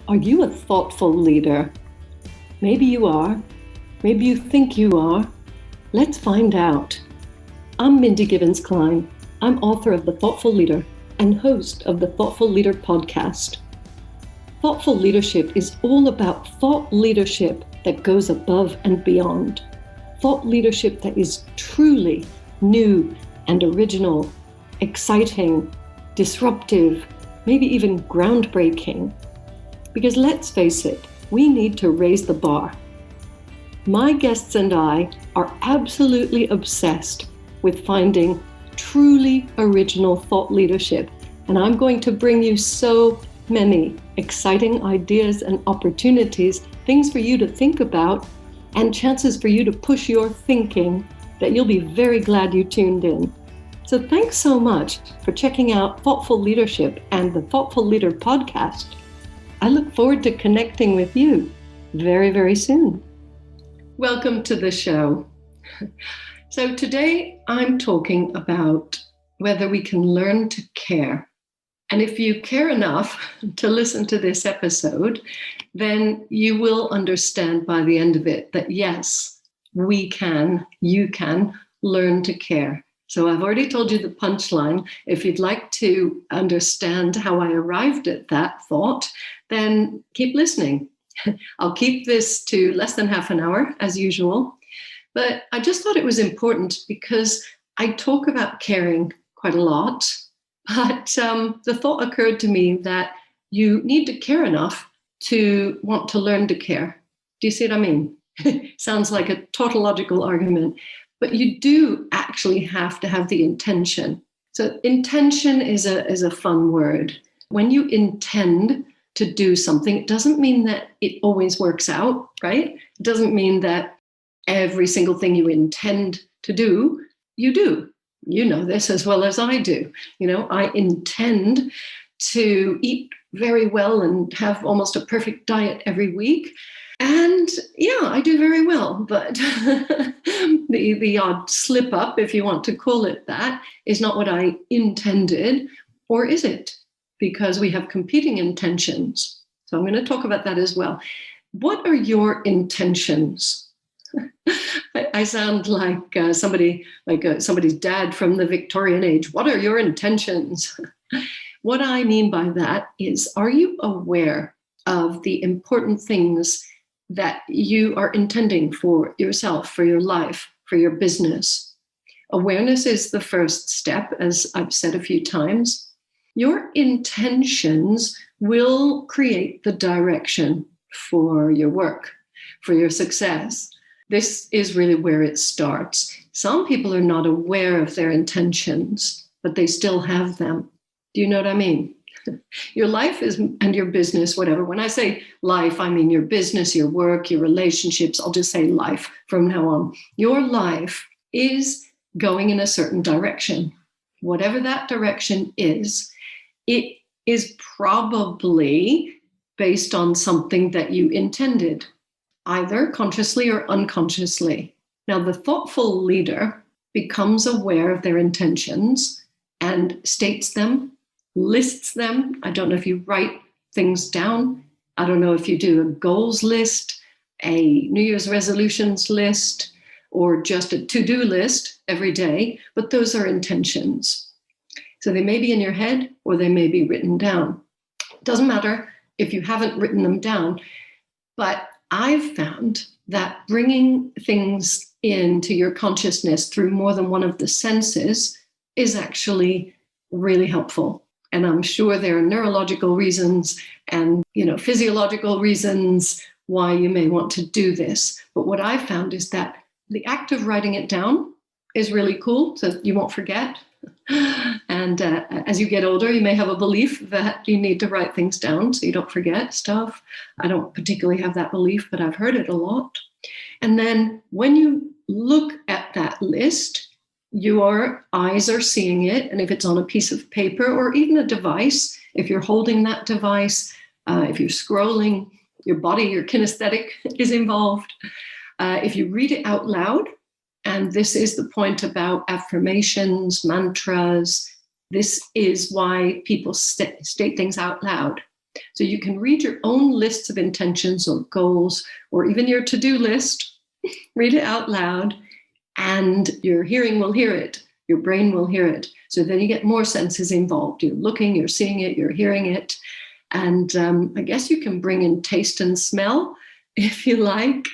Are you a thoughtful leader? Maybe you are. Maybe you think you are. Let's find out. I'm Mindy Gibbins-Klein. I'm author of The Thoughtful Leader and host of the Thoughtful Leader podcast. Thoughtful leadership is all about thought leadership that goes above and beyond. Thought leadership that is truly new and original, exciting, disruptive, maybe even groundbreaking. Because let's face it, we need to raise the bar. My guests and I are absolutely obsessed with finding truly original thought leadership, and I'm going to bring you so many exciting ideas and opportunities, things for you to think about, and chances for you to push your thinking that you'll be very glad you tuned in. So thanks so much for checking out Thoughtful Leadership and the Thoughtful Leader podcast. I look forward to connecting with you very, very soon. Welcome to the show. So today I'm talking about whether we can learn to care. And if you care enough to listen to this episode, then you will understand by the end of it that yes, you can learn to care. So I've already told you the punchline. If you'd like to understand how I arrived at that thought, then keep listening. I'll keep this to less than half an hour as usual. But I just thought it was important because I talk about caring quite a lot. But the thought occurred to me that you need to care enough to want to learn to care. Do you see what I mean? Sounds like a tautological argument. But you do actually have to have the intention. So intention is a fun word. When you intend to do something, it doesn't mean that it always works out, right? It doesn't mean that every single thing you intend to do, you do. You know this as well as I do. You know, I intend to eat very well and have almost a perfect diet every week. And yeah, I do very well, but the odd slip up, if you want to call it that, is not what I intended, or is it? Because we have competing intentions. So I'm going to talk about that as well. What are your intentions? I sound like somebody's dad from the Victorian age. What are your intentions? What I mean by that is, are you aware of the important things that you are intending for yourself, for your life, for your business? Awareness is the first step, as I've said a few times. Your intentions will create the direction for your work, for your success. This is really where it starts. Some people are not aware of their intentions, but they still have them. Do you know what I mean? Your life and your business, whatever. When I say life, I mean your business, your work, your relationships. I'll just say life from now on. Your life is going in a certain direction. Whatever that direction is, it is probably based on something that you intended, either consciously or unconsciously. Now, the thoughtful leader becomes aware of their intentions and states them, lists them. I don't know if you write things down. I don't know if you do a goals list, a New Year's resolutions list, or just a to-do list every day, but those are intentions. So they may be in your head or they may be written down. It doesn't matter if you haven't written them down, but I've found that bringing things into your consciousness through more than one of the senses is actually really helpful. And I'm sure there are neurological reasons and, physiological reasons why you may want to do this. But what I found is that the act of writing it down is really cool, so you won't forget. And as you get older, you may have a belief that you need to write things down so you don't forget stuff. I don't particularly have that belief, but I've heard it a lot. And then when you look at that list, your eyes are seeing it. And if it's on a piece of paper or even a device, if you're holding that device, if you're scrolling, your body, your kinesthetic is involved. If you read it out loud, and this is the point about affirmations, mantras, this is why people state things out loud. So you can read your own lists of intentions or goals, or even your to-do list, read it out loud, and your hearing will hear it. Your brain will hear it. So then you get more senses involved. You're looking, you're seeing it, you're hearing it. And I guess you can bring in taste and smell if you like.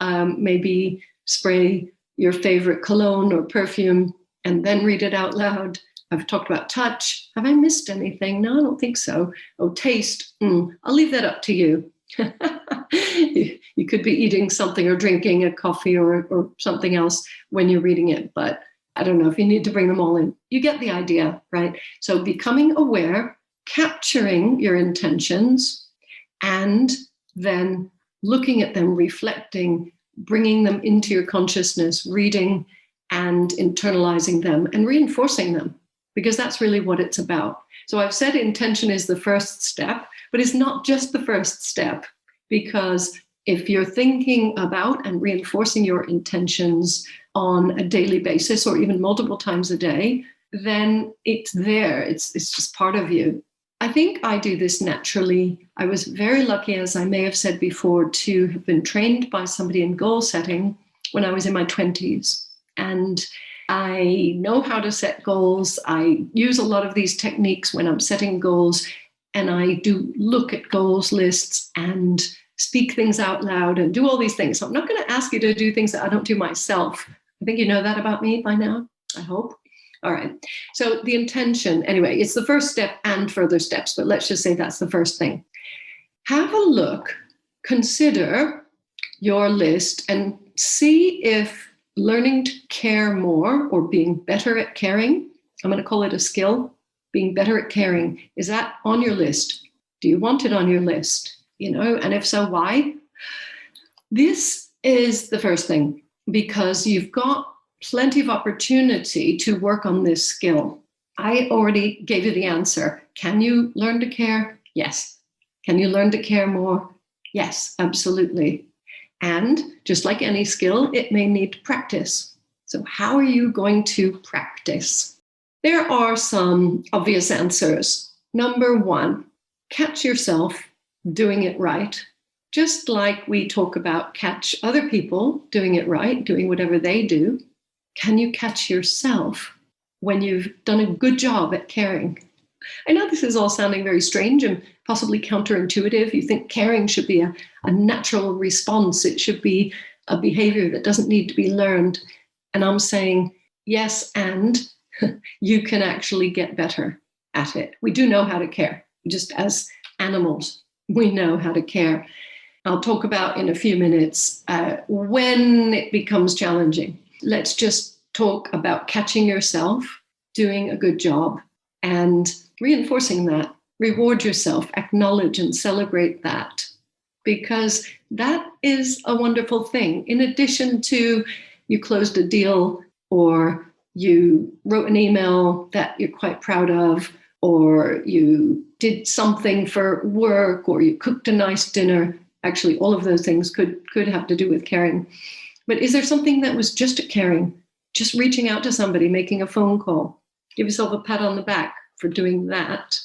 Maybe spray your favorite cologne or perfume and then read it out loud. I've talked about touch. Have I missed anything? No, I don't think so. Oh, taste. I'll leave that up to you. You could be eating something or drinking a coffee or something else when you're reading it, but I don't know if you need to bring them all in. You get the idea, right? So becoming aware, capturing your intentions, and then looking at them, reflecting, bringing them into your consciousness, reading and internalizing them and reinforcing them, because that's really what it's about. So I've said intention is the first step, but it's not just the first step, because if you're thinking about and reinforcing your intentions on a daily basis or even multiple times a day, then it's there. It's just part of you. I think I do this naturally. I was very lucky, as I may have said before, to have been trained by somebody in goal setting when I was in my 20s. And I know how to set goals. I use a lot of these techniques when I'm setting goals, and I do look at goals lists and speak things out loud and do all these things. So I'm not going to ask you to do things that I don't do myself. I think you know that about me by now, I hope. All right. So the intention, anyway, it's the first step and further steps, but let's just say that's the first thing. Have a look, consider your list and see if learning to care more or being better at caring, I'm going to call it a skill, being better at caring, is that on your list? Do you want it on your list? And if so, why? This is the first thing, because you've got plenty of opportunity to work on this skill. I already gave you the answer. Can you learn to care? Yes. Can you learn to care more? Yes, absolutely. And just like any skill, it may need practice. So how are you going to practice? There are some obvious answers. Number one, catch yourself doing it right. Just like we talk about catch other people doing it right, doing whatever they do. Can you catch yourself when you've done a good job at caring? I know this is all sounding very strange and possibly counterintuitive. You think caring should be a natural response. It should be a behavior that doesn't need to be learned. And I'm saying, yes, and you can actually get better at it. We do know how to care. Just as animals, we know how to care. I'll talk about in a few minutes when it becomes challenging. Let's just talk about catching yourself, doing a good job, and reinforcing that. Reward yourself, acknowledge and celebrate that, because that is a wonderful thing. In addition to you closed a deal, or you wrote an email that you're quite proud of, or you did something for work, or you cooked a nice dinner. Actually, all of those things could have to do with caring. But is there something that was just a caring? Just reaching out to somebody, making a phone call. Give yourself a pat on the back for doing that.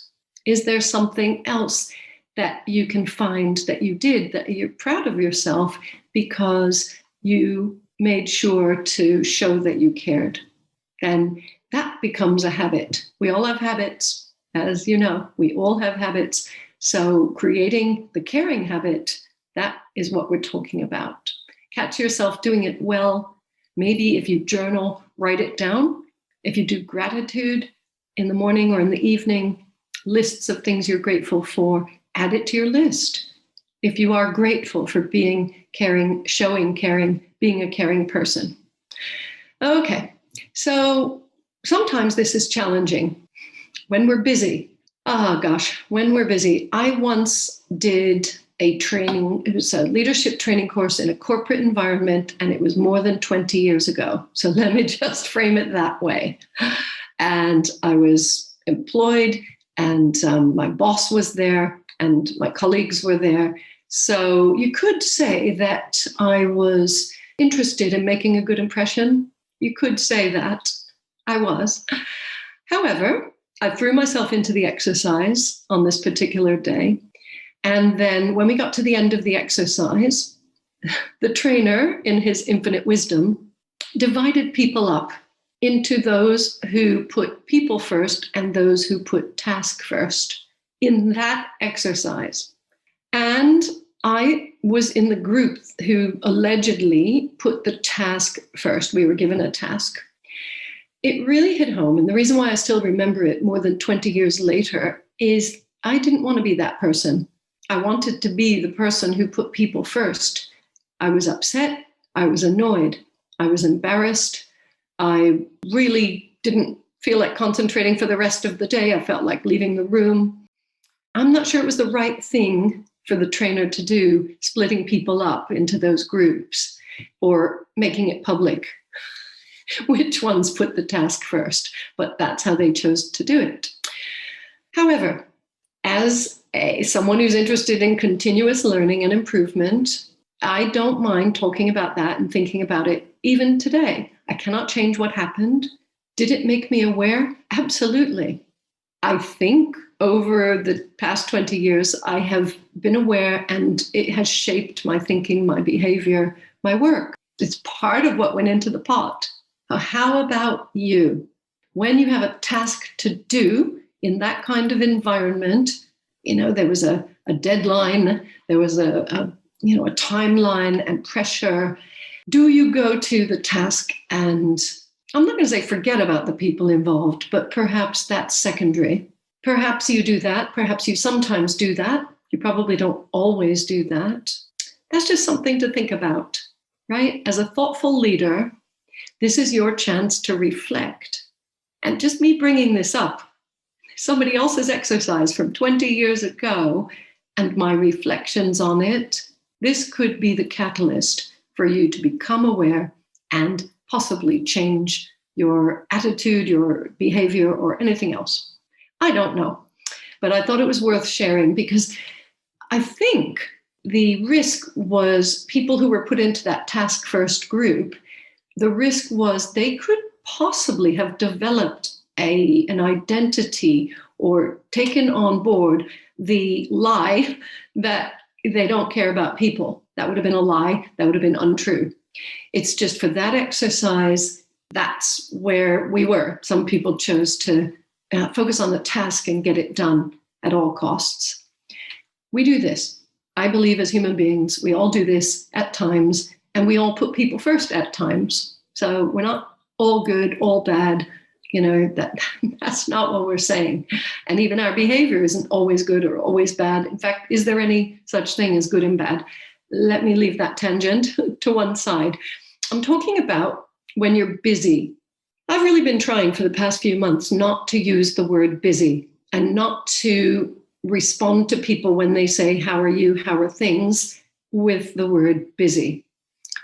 Is there something else that you can find that you did that you're proud of yourself because you made sure to show that you cared? Then that becomes a habit. We all have habits, as you know, we all have habits. So creating the caring habit, that is what we're talking about. Catch yourself doing it well. Maybe if you journal, write it down. If you do gratitude in the morning or in the evening, lists of things you're grateful for, add it to your list. If you are grateful for being caring, showing caring, being a caring person. Okay, so sometimes this is challenging when we're busy. When we're busy. I once did a training, it was a leadership training course in a corporate environment, and it was more than 20 years ago. So let me just frame it that way. And I was employed, and my boss was there, and my colleagues were there. So you could say that I was interested in making a good impression. You could say that I was. However, I threw myself into the exercise on this particular day, And then when we got to the end of the exercise, the trainer, in his infinite wisdom, divided people up into those who put people first and those who put task first in that exercise. And I was in the group who allegedly put the task first. We were given a task. It really hit home. And the reason why I still remember it more than 20 years later is I didn't want to be that person. I wanted to be the person who put people first. I was upset. I was annoyed. I was embarrassed. I really didn't feel like concentrating for the rest of the day. I felt like leaving the room. I'm not sure it was the right thing for the trainer to do, splitting people up into those groups or making it public which ones put the task first, but that's how they chose to do it. However, as someone who's interested in continuous learning and improvement, I don't mind talking about that and thinking about it even today. I cannot change what happened. Did it make me aware? Absolutely. I think over the past 20 years, I have been aware and it has shaped my thinking, my behavior, my work. It's part of what went into the pot. How about you? When you have a task to do in that kind of environment, there was a deadline, there was a timeline and pressure. Do you go to the task and, I'm not going to say forget about the people involved, but perhaps that's secondary. Perhaps you do that. Perhaps you sometimes do that. You probably don't always do that. That's just something to think about, right? As a thoughtful leader, this is your chance to reflect. And just me bringing this up, somebody else's exercise from 20 years ago and my reflections on it, this could be the catalyst for you to become aware and possibly change your attitude, your behavior, or anything else. I don't know, but I thought it was worth sharing because I think the risk was people who were put into that task first group, the risk was they could possibly have developed an identity or taken on board the lie that they don't care about people. That would have been a lie. That would have been untrue. It's just for that exercise, that's where we were. Some people chose to focus on the task and get it done at all costs. We do this. I believe as human beings, we all do this at times, and we all put people first at times. So we're not all good, all bad. That's not what we're saying. And even our behavior isn't always good or always bad. In fact, is there any such thing as good and bad? Let me leave that tangent to one side. I'm talking about when you're busy. I've really been trying for the past few months not to use the word busy and not to respond to people when they say, how are you, how are things, with the word busy.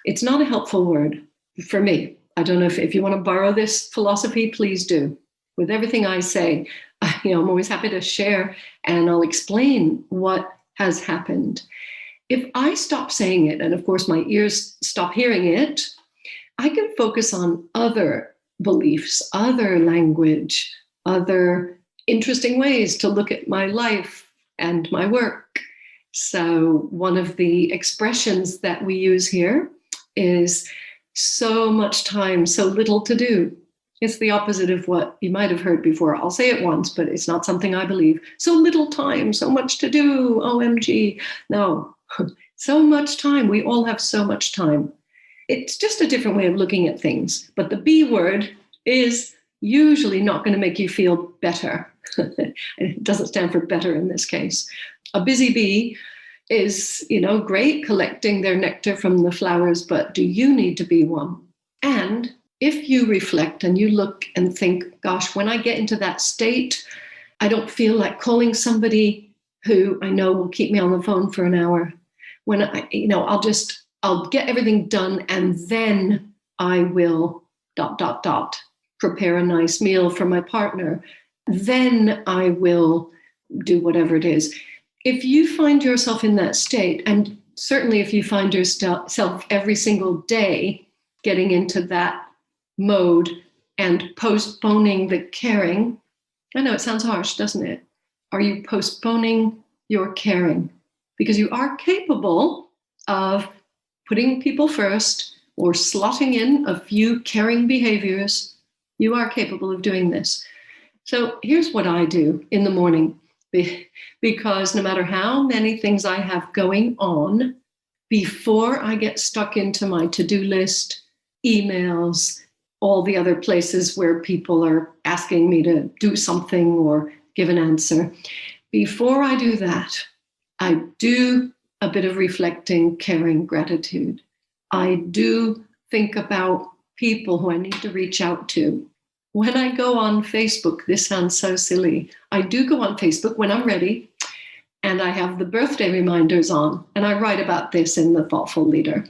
It's not a helpful word for me. I don't know if you want to borrow this philosophy, please do. With everything I say, I'm always happy to share and I'll explain what has happened. If I stop saying it, and of course my ears stop hearing it, I can focus on other beliefs, other language, other interesting ways to look at my life and my work. So one of the expressions that we use here is so much time, so little to do. It's the opposite of what you might have heard before. I'll say it once, but it's not something I believe. So little time, so much to do, OMG. No, so much time. We all have so much time. It's just a different way of looking at things. But the B word is usually not going to make you feel better. It doesn't stand for better in this case. A busy bee is, great, collecting their nectar from the flowers, but do you need to be one? And if you reflect and you look and think, gosh, when I get into that state, I don't feel like calling somebody who I know will keep me on the phone for an hour. When I'll get everything done and then I will ... prepare a nice meal for my partner. Then I will do whatever it is. If you find yourself in that state, and certainly if you find yourself every single day getting into that mode and postponing the caring, I know it sounds harsh, doesn't it? Are you postponing your caring? because you are capable of putting people first or slotting in a few caring behaviors. You are capable of doing this. So here's what I do in the morning, because no matter how many things I have going on, before I get stuck into my to-do list, emails, all the other places where people are asking me to do something or give an answer, before I do that, I do a bit of reflecting, caring, gratitude. I do think about people who I need to reach out to. When I go on Facebook, this sounds so silly, I do go on Facebook when I'm ready, and I have the birthday reminders on, and I write about this in The Thoughtful Leader.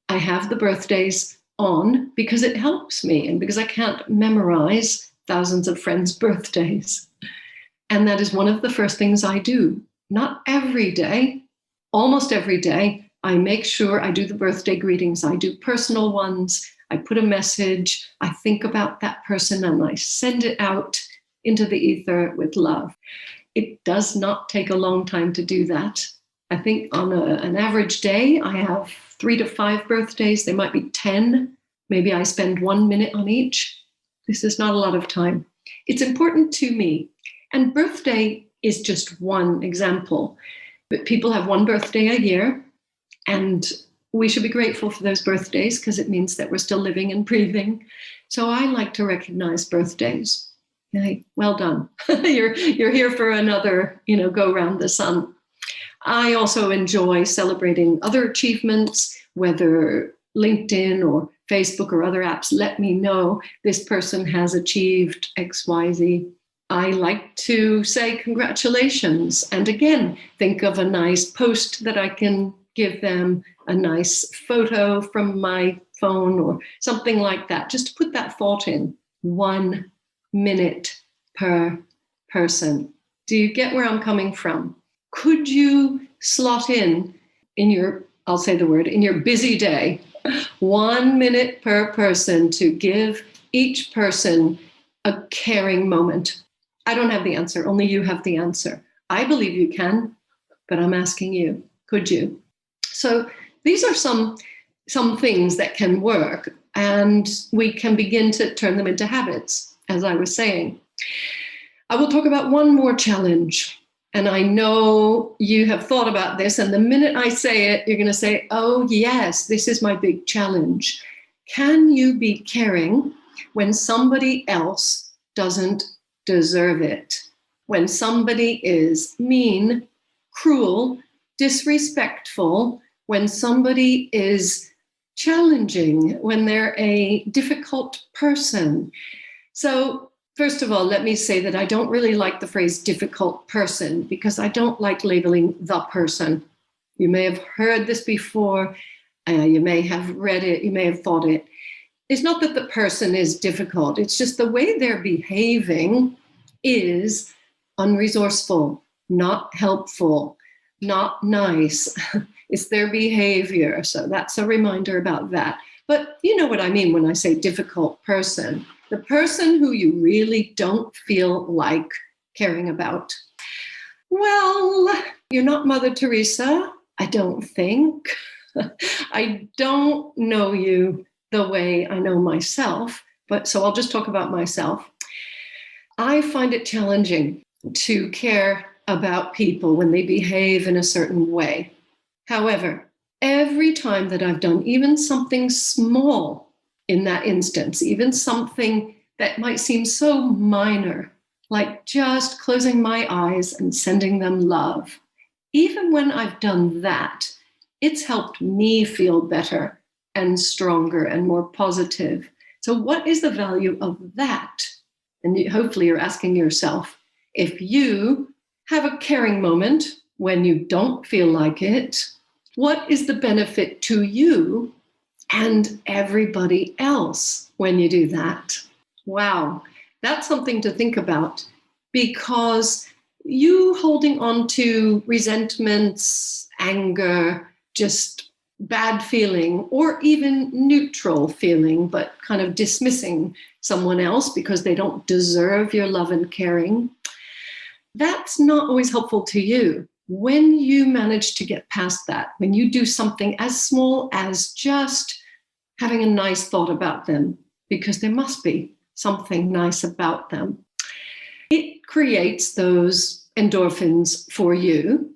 I have the birthdays on because it helps me and because I can't memorize thousands of friends' birthdays. And that is one of the first things I do. Not every day, almost every day, I make sure I do the birthday greetings. I do personal ones. I put a message. I think about that person and I send it out into the ether with love. It does not take a long time to do that. I think on an average day, I have 3 to 5 birthdays. There might be 10. Maybe I spend 1 minute on each. This is not a lot of time. It's important to me. And birthday is just one example. But people have one birthday a year, and we should be grateful for those birthdays because it means that we're still living and breathing. So I like to recognize birthdays. Hey, well done. You're here for another, go around the sun. I also enjoy celebrating other achievements, whether LinkedIn or Facebook or other apps let me know this person has achieved X, Y, Z. I like to say congratulations. And again, think of a nice post that I can give them, a nice photo from my phone or something like that. Just to put that thought in. 1 minute per person. Do you get where I'm coming from? Could you slot in your, I'll say the word, in your busy day, 1 minute per person to give each person a caring moment? I don't have the answer. Only you have the answer. I believe you can, but I'm asking you, could you? So these are some things that can work, and we can begin to turn them into habits, as I was saying. I will talk about one more challenge. And I know you have thought about this, and the minute I say it, you're going to say, oh, yes, this is my big challenge. Can you be caring when somebody else doesn't deserve it? When somebody is mean, cruel, disrespectful, when somebody is challenging, when they're a difficult person. So first of all, let me say that I don't really like the phrase difficult person because I don't like labeling the person. You may have heard this before. You may have read it. You may have thought it. It's not that the person is difficult. It's just the way they're behaving is unresourceful, not helpful, not nice. It's their behavior. So that's a reminder about that. But you know what I mean when I say difficult person. The person who you really don't feel like caring about. Well, you're not Mother Teresa, I don't think. I don't know you the way I know myself, but so I'll just talk about myself. I find it challenging to care about people when they behave in a certain way. However, every time that I've done even something small in that instance, even something that might seem so minor, like just closing my eyes and sending them love, even when I've done that, it's helped me feel better and stronger and more positive. So what is the value of that? And hopefully you're asking yourself, if you have a caring moment when you don't feel like it, what is the benefit to you and everybody else when you do that? Wow, that's something to think about, because you holding on to resentments, anger, just bad feeling, or even neutral feeling, but kind of dismissing someone else because they don't deserve your love and caring, that's not always helpful to you. When you manage to get past that, when you do something as small as just having a nice thought about them, because there must be something nice about them, it creates those endorphins for you.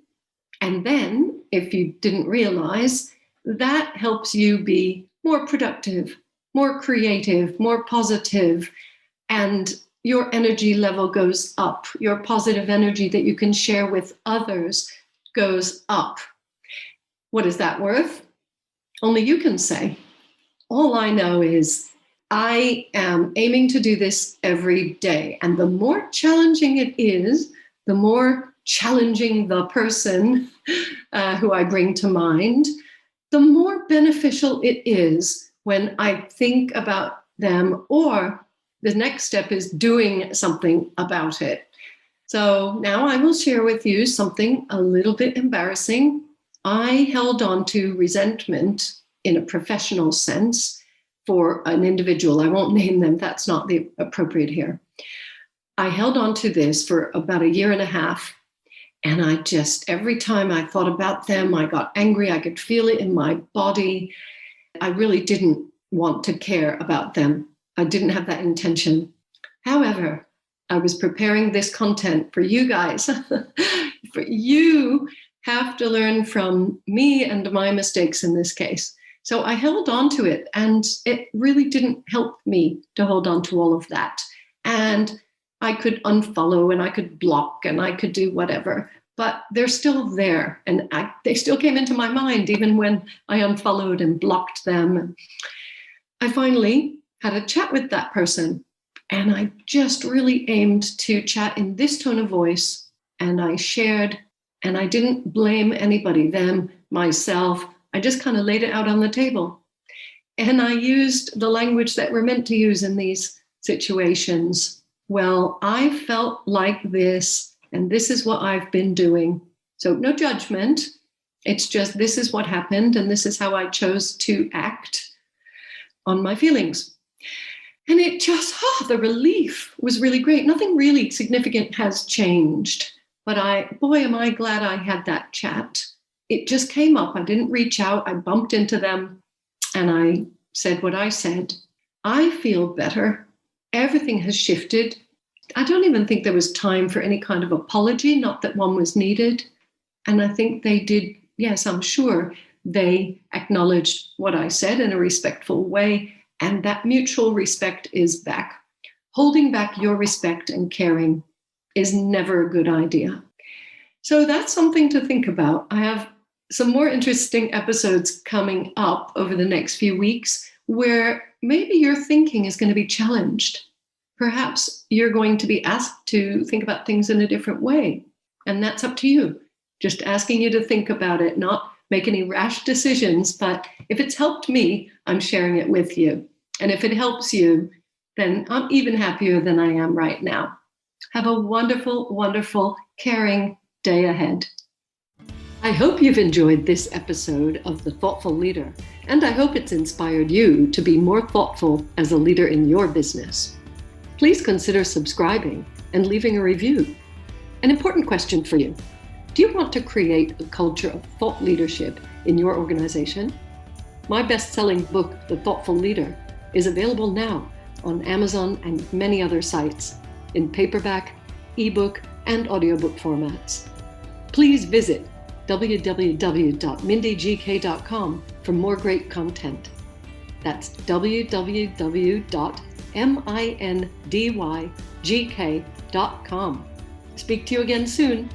And then, if you didn't realize, that helps you be more productive, more creative, more positive, and your energy level goes up. Your positive energy that you can share with others goes up. What is that worth? Only you can say. All I know is I am aiming to do this every day. And the more challenging it is, the more challenging the person who I bring to mind, the more beneficial it is when I think about them, or the next step is doing something about it. So now I will share with you something a little bit embarrassing. I held on to resentment in a professional sense for an individual. I won't name them. That's not the appropriate here. I held on to this for about a year and a half. And I just, every time I thought about them, I got angry. I could feel it in my body. I really didn't want to care about them. I didn't have that intention. However, I was preparing this content for you guys. For you have to learn from me and my mistakes in this case. So I held on to it, and it really didn't help me to hold on to all of that. And I could unfollow and I could block and I could do whatever, but they're still there. And they still came into my mind even when I unfollowed and blocked them. I finally had a chat with that person, and I just really aimed to chat in this tone of voice. And I shared, and I didn't blame anybody, them, myself. I just kind of laid it out on the table. And I used the language that we're meant to use in these situations. Well, I felt like this, and this is what I've been doing. So no judgment. It's just, this is what happened, and this is how I chose to act on my feelings. And it just, the relief was really great. Nothing really significant has changed, but boy, am I glad I had that chat. It just came up. I didn't reach out. I bumped into them, and I said what I said. I feel better. Everything has shifted. I don't even think there was time for any kind of apology, not that one was needed. And I think they did, yes, I'm sure they acknowledged what I said in a respectful way, and that mutual respect is back. Holding back your respect and caring is never a good idea. So that's something to think about. I have some more interesting episodes coming up over the next few weeks where maybe your thinking is going to be challenged. Perhaps you're going to be asked to think about things in a different way. And that's up to you. Just asking you to think about it, not make any rash decisions. But if it's helped me, I'm sharing it with you. And if it helps you, then I'm even happier than I am right now. Have a wonderful, wonderful, caring day ahead. I hope you've enjoyed this episode of The Thoughtful Leader, and I hope it's inspired you to be more thoughtful as a leader in your business. Please consider subscribing and leaving a review. An important question for you. Do you want to create a culture of thought leadership in your organization? My best-selling book, The Thoughtful Leader, is available now on Amazon and many other sites in paperback, ebook, and audiobook formats. Please visit www.mindygk.com for more great content. That's www.mindygk.com. Speak to you again soon.